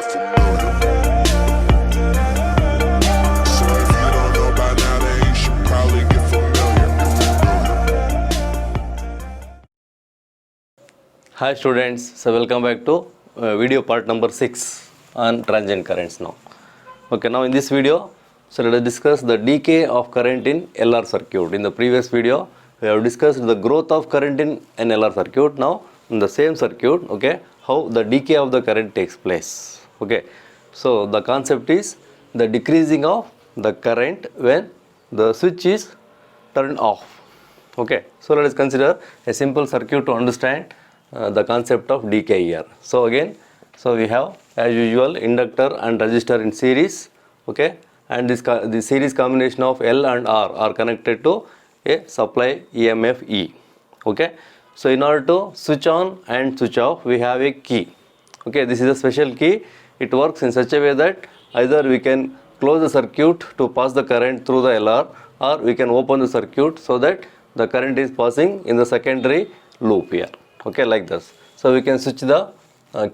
get familiar. So if you don't know by now, then you should probably get familiar. Hi students, so welcome back to video part number 6 on transient currents now. Okay, now in this video, so let us discuss the decay of current in LR circuit. In the previous video, we have discussed the growth of current in an LR circuit. Now, in the same circuit, okay, how the decay of the current takes place. Okay, so the concept is the decreasing of the current when the switch is turned off. Okay, so let us consider a simple circuit to understand the concept of decay here. So again, so we have as usual inductor and resistor in series, okay, and this series combination of L and R are connected to a supply EMF E. Okay, so in order to switch on and switch off, we have a key. Okay, this is a special key. It works in such a way that either we can close the circuit to pass the current through the LR, or we can open the circuit so that the current is passing in the secondary loop here. Okay, like this. So we can switch the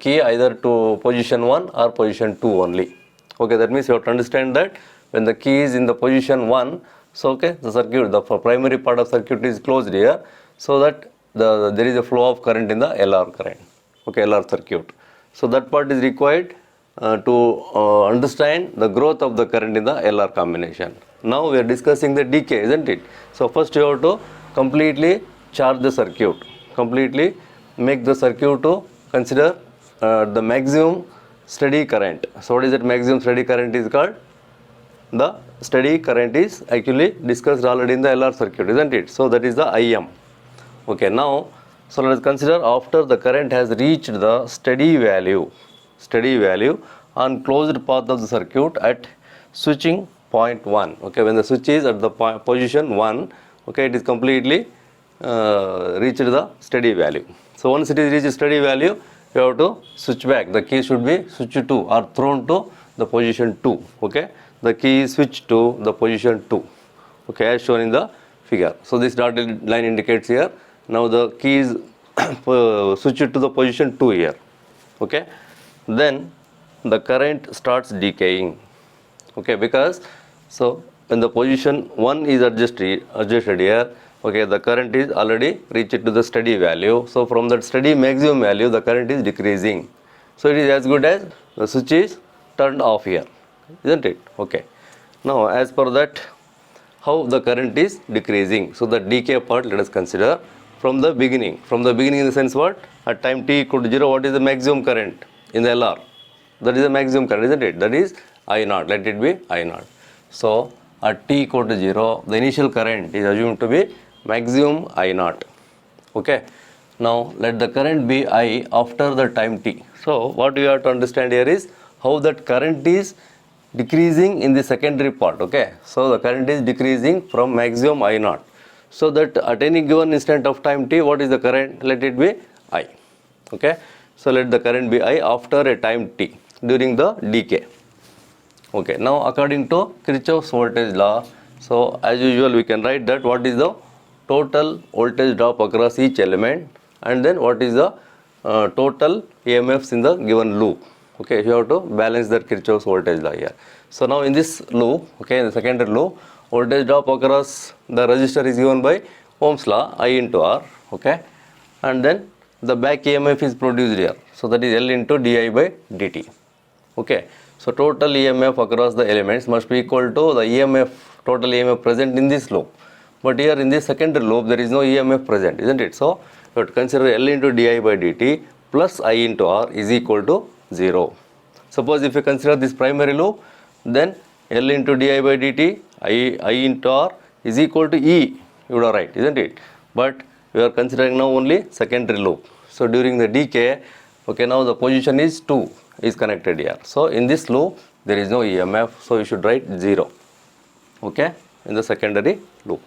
key either to position 1 or position 2 only. Okay, that means you have to understand that when the key is in the position 1, so okay, the circuit, the primary part of circuit is closed here, so that there is a flow of current in the LR current. Okay, LR circuit. So that part is required to understand the growth of the current in the LR combination. Now we are discussing the decay, isn't it? So first you have to completely charge the circuit, completely make the circuit to consider the maximum steady current. So what is that maximum steady current is called? The steady current is actually discussed already in the LR circuit, isn't it? So that is the IM. Okay, now so let us consider after the current has reached the steady value on closed path of the circuit at switching point 1. Okay, when the switch is at the position 1, okay, it is completely reached the steady value. So once it is reached steady value, you have to switch back. The key should be switched to or thrown to the position 2. Okay, the key is switched to the position 2. Okay, as shown in the figure. So this dotted line indicates here. Now the key is switched to the position 2 here. Okay, then the current starts decaying. Okay, because so when the position 1 is adjusted here, okay, the current is already reached to the steady value. So from that steady maximum value, the current is decreasing. So it is as good as the switch is turned off here, isn't it? Okay, now as per that, how the current is decreasing. So the decay part let us consider from the beginning. From the beginning in the sense what? At time t equal to 0, what is the maximum current in the LR? That is the maximum current, isn't it? That is I0. Let it be I0. So at t equal to 0, the initial current is assumed to be maximum I0. Okay. Now let the current be I after the time t. So what we have to understand here is how that current is decreasing in the secondary part. Okay. So the current is decreasing from maximum I0. So that at any given instant of time t, what is the current? Let it be I. Okay. So let the current be I after a time t during the decay. Okay. Now according to Kirchhoff's voltage law, so as usual we can write that what is the total voltage drop across each element, and then what is the total EMFs in the given loop. Okay, you have to balance that Kirchhoff's voltage law here. So now in this loop, okay, in the secondary loop, voltage drop across the resistor is given by Ohm's law, I into R. Okay, and then the back EMF is produced here. So that is L into di by dt. Okay, so total EMF across the elements must be equal to the EMF, total EMF present in this loop. But here in this secondary loop, there is no EMF present, isn't it? So you have to consider L into di by dt plus I into R is equal to 0. Suppose if you consider this primary loop, then L into di by dt, I into R is equal to E, you would have right, isn't it? But we are considering now only secondary loop. So during the decay, okay, now the position is 2 is connected here. So in this loop, there is no EMF, so you should write 0. Okay, in the secondary loop.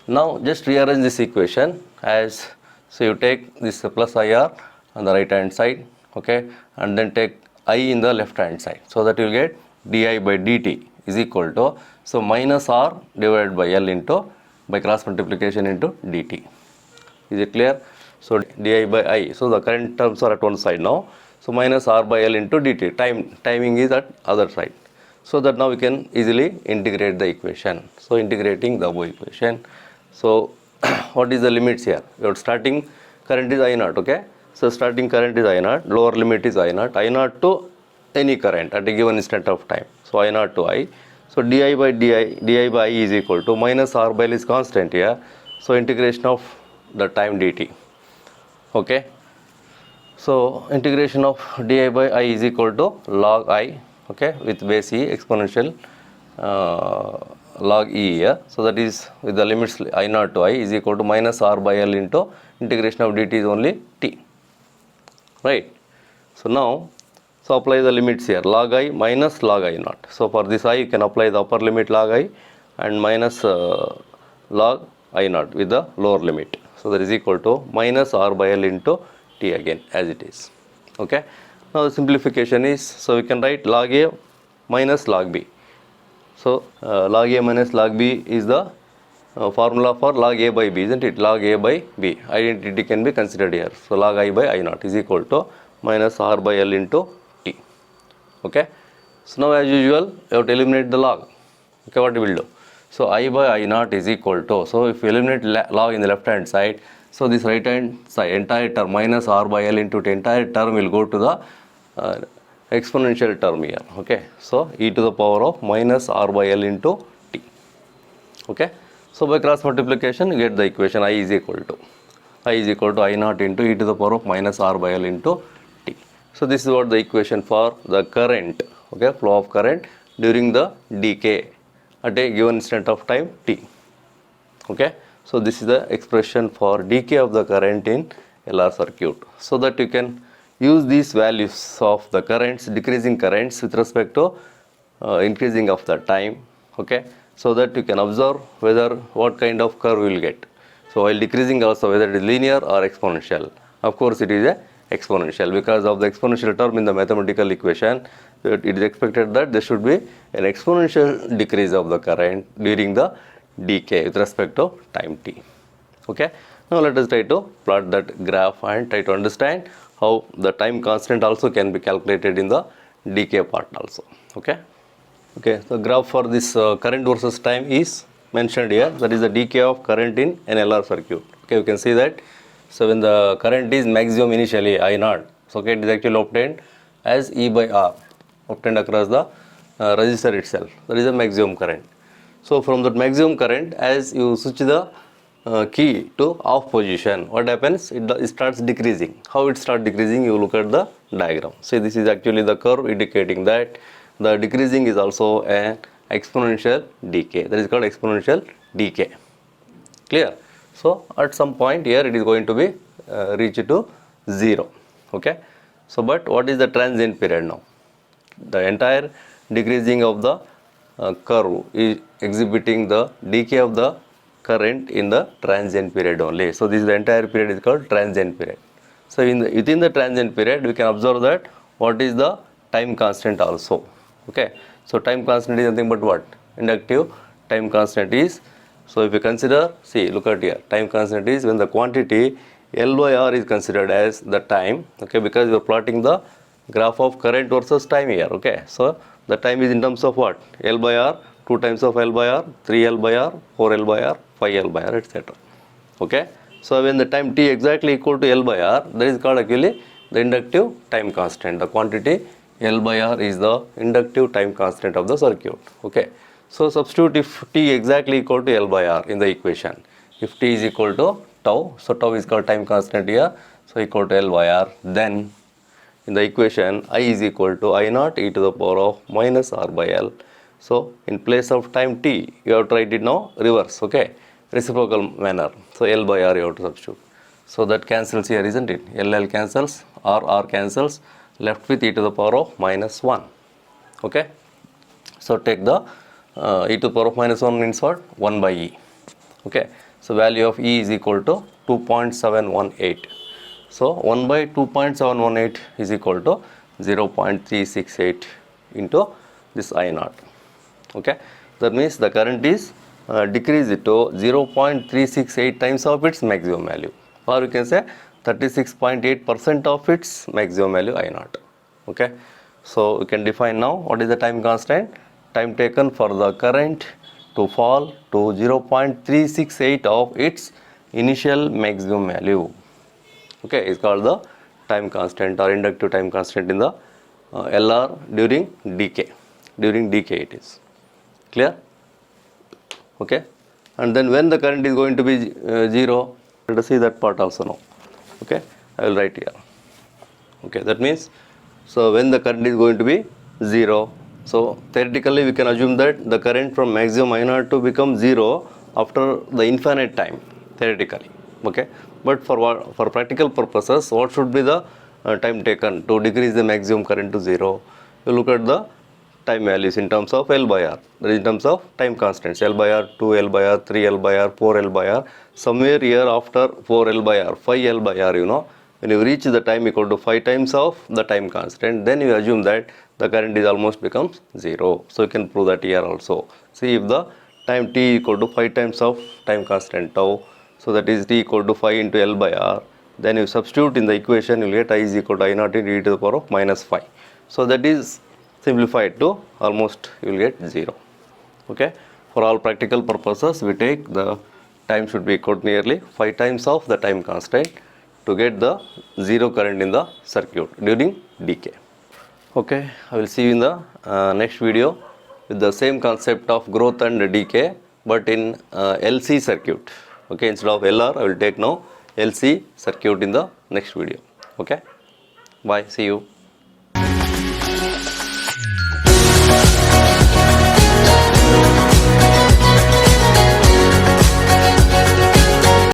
Now just rearrange this equation as, so you take this plus IR on the right hand side, okay, and then take I in the left hand side, so that you will get di by dt is equal to, so minus R divided by L into, by cross multiplication into dt. Is it clear? So di by I, so the current terms are at one side now. So minus r by L into dt. Timing is at other side. So that now we can easily integrate the equation. So integrating the above equation. So what is the limits here? Your starting current is I naught, okay? So starting current is I naught, lower limit is I naught to any current at a given instant of time. So I naught to I. So di by I is equal to minus r by L is constant here. So integration of the time dt. Okay. So integration of di by I is equal to log I, okay, with base e exponential log e here. So that is with the limits I naught to I is equal to minus r by L into integration of dt is only t, right? So now, so apply the limits here, log I minus log I naught. So for this I you can apply the upper limit log I and minus log I naught with the lower limit. So that is equal to minus r by L into t again as it is. Okay. Now the simplification is, so we can write log A minus log B. So log A minus log B is the formula for log A by B, isn't it? Log A by B. Identity can be considered here. So log I by I naught is equal to minus r by L into t. Okay. So now as usual you have to eliminate the log. Okay, what you will do? So I by I naught is equal to, so if you eliminate log in the left hand side, so this right hand side entire term minus r by L into t entire term will go to the exponential term here. Okay. So e to the power of minus r by L into t. Okay. So by cross multiplication you get the equation I is equal to I naught into e to the power of minus r by L into t. So this is what the equation for the current, okay, flow of current during the decay at a given instant of time t. Okay. So this is the expression for decay of the current in LR circuit. So that you can use these values of the currents, decreasing currents with respect to increasing of the time. Okay. So that you can observe whether what kind of curve you will get. So while decreasing also whether it is linear or exponential. Of course it is a exponential because of the exponential term in the mathematical equation. It is expected that there should be an exponential decrease of the current during the decay with respect to time t. Okay. Now let us try to plot that graph and try to understand how the time constant also can be calculated in the decay part also. Okay. Okay. So graph for this current versus time is mentioned here. That is the decay of current in an LR circuit. Okay. You can see that. So when the current is maximum initially I naught, so okay, it is actually obtained as E by R, obtained across the resistor itself. That is the maximum current. So from that maximum current, as you switch the key to off position, what happens? It starts decreasing. How it starts decreasing? You look at the diagram. See, this is actually the curve indicating that the decreasing is also an exponential decay. That is called exponential decay. Clear? So at some point here it is going to be reached to 0. Okay. So but what is the transient period now? The entire decreasing of the curve is exhibiting the decay of the current in the transient period only. So this is the entire period is called transient period. So within the transient period we can observe that what is the time constant also. Okay. So time constant is nothing but what? Inductive time constant is. So if you consider, see, look at here, time constant is when the quantity L by R is considered as the time, okay, because we are plotting the graph of current versus time here. Okay. So the time is in terms of what? L by R, 2 times of L by R, 3L by R, 4L by R, 5L by R, etc. Okay. So when the time t exactly equal to L by R, that is called actually the inductive time constant. The quantity L by R is the inductive time constant of the circuit. Okay. So substitute if t exactly equal to L by R in the equation. If t is equal to tau, so tau is called time constant here, so equal to L by R, then in the equation I is equal to I naught e to the power of minus R by L. So in place of time t, you have to write it now reverse, okay, reciprocal manner. So L by R you have to substitute. So that cancels here, isn't it? L cancels, R cancels, left with e to the power of minus 1. Okay. So take the e to the power of minus 1 means what? 1 by e. Okay. So value of e is equal to 2.718. So 1 by 2.718 is equal to 0.368 into this I naught. Okay. That means the current is decreased to 0.368 times of its maximum value. Or you can say 36.8% of its maximum value I naught. Okay, so we can define now what is the time constant. Time taken for the current to fall to 0.368 of its initial maximum value. Okay, is called the time constant or inductive time constant in the LR during decay. During decay it is clear. Okay, and then when the current is going to be 0, let us see that part also now. Okay, I will write here. Okay, that means, so when the current is going to be 0, so theoretically we can assume that the current from maximum I naught to become 0 after the infinite time, theoretically. Okay, but for practical purposes, what should be the time taken to decrease the maximum current to 0? You look at the time values in terms of L by R, that is in terms of time constants, L by R, 2L by R, 3L by R, 4L by R. Somewhere here after 4L by R, 5L by R, you know, when you reach the time equal to 5 times of the time constant, then you assume that the current is almost becomes 0. So you can prove that here also. See, if the time t equal to 5 times of time constant tau, so that is t equal to 5 into L by R, then you substitute in the equation, you will get I is equal to I naught into e to the power of minus 5. So that is simplified to almost you will get 0. Okay, for all practical purposes we take the time should be equal to nearly 5 times of the time constant to get the 0 current in the circuit during decay. Okay, I will see you in the next video with the same concept of growth and decay, but in LC circuit. Okay, instead of LR I will take now LC circuit in the next video. Okay, bye, see you.